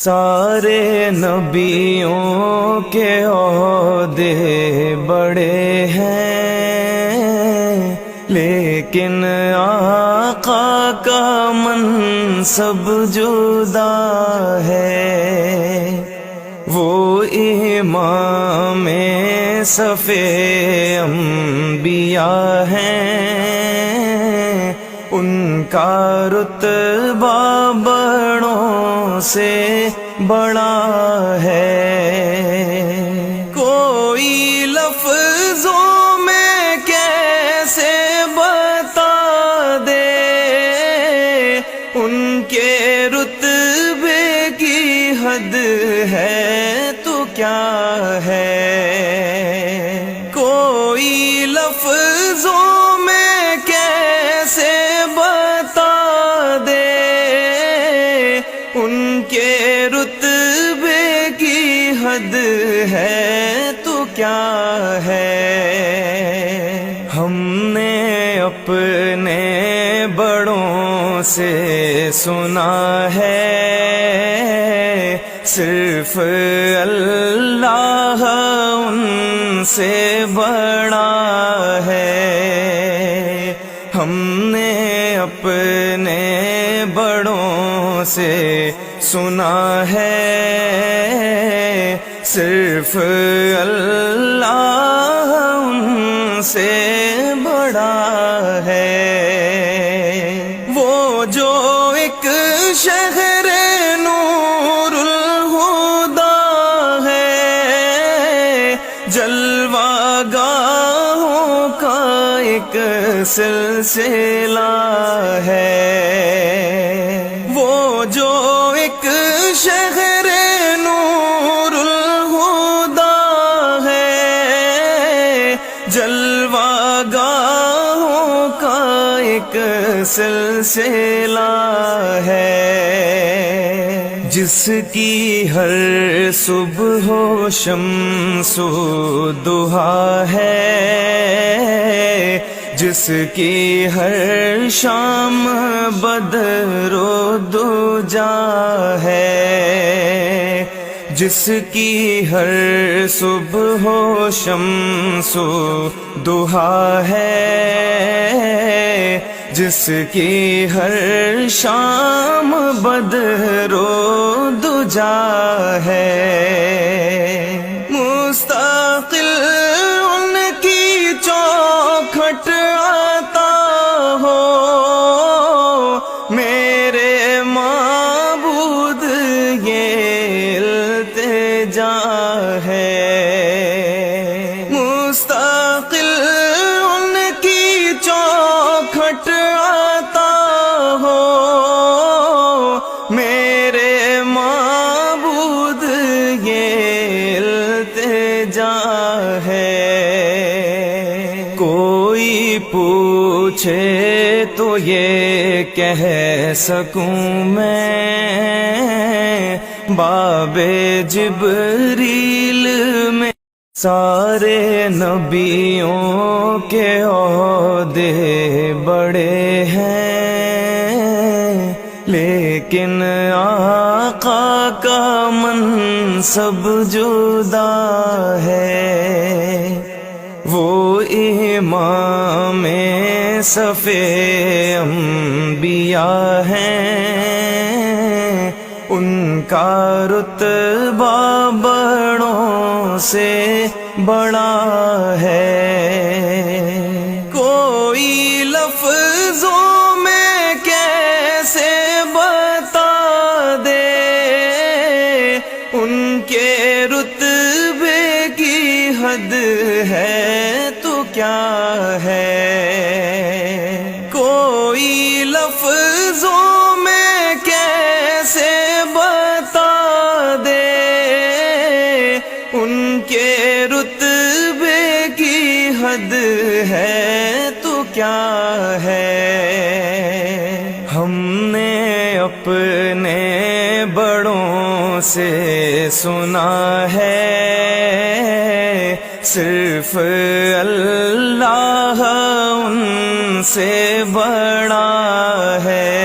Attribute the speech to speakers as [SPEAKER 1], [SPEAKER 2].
[SPEAKER 1] سارے نبیوں کے عہدے بڑے ہیں، لیکن آقا کا منصب جدا ہے۔ وہ امام صف انبیاء ہیں، ان کا رتبہ بڑوں سے بڑا ہے۔ کوئی لفظوں میں کیسے بتا دے ان کے رتبے کی حد ہے تو کیا ہے۔ کوئی لفظوں میں کیسے بتا دے ان کے رتبے کی حد ہے تو کیا ہے۔ ہم نے اپنے بڑوں سے سنا ہے، صرف اللہ ان سے بڑا ہے۔ ہم نے اپنے بڑوں سے سنا ہے، صرف اللہ ان سے بڑا ہے۔ وہ جو ایک شہر نور الہدا ہے، جلوہ گاہوں کا ایک سلسلہ ہے۔ وہ جو ایک شہر نور الہدا ہے، جلوہ گاہوں کا ایک سلسلہ ہے۔ جس کی ہر صبح و شمس و ضحیٰ ہے، جس کی ہر شام بدر و دجا ہے، جس کی ہر صبح و شمس و ضحیٰ ہے، جس کی ہر شام بدر و دجا ہے۔ مستقل ان کی چوکھٹ آتا ہو، میرے معبود یہ التجا ہے۔ مستقل ان کی چوکھٹ آتا ہو، میرے معبود یہ التجا ہے۔ کوئی پوچھے تو یہ کہہ سکوں میں، باب جبریل میں سارے نبیوں کے عہدے بڑے ہیں، لیکن آقا کا منصب جدا ہے۔ وہ امام صف انبیاء ہیں، ان کا رتبہ بڑوں سے بڑا ہے۔ کوئی لفظوں میں کیسے بتا دے ان کے رتبے کی حد ہے تو کیا ہے۔ کوئی لفظوں میں کیسے بتا دے ان کے رتبے کی حد ہے تو کیا ہے۔ ہم نے اپنے بڑوں سے سنا ہے، صرف اللہ ان سے بڑا ہے۔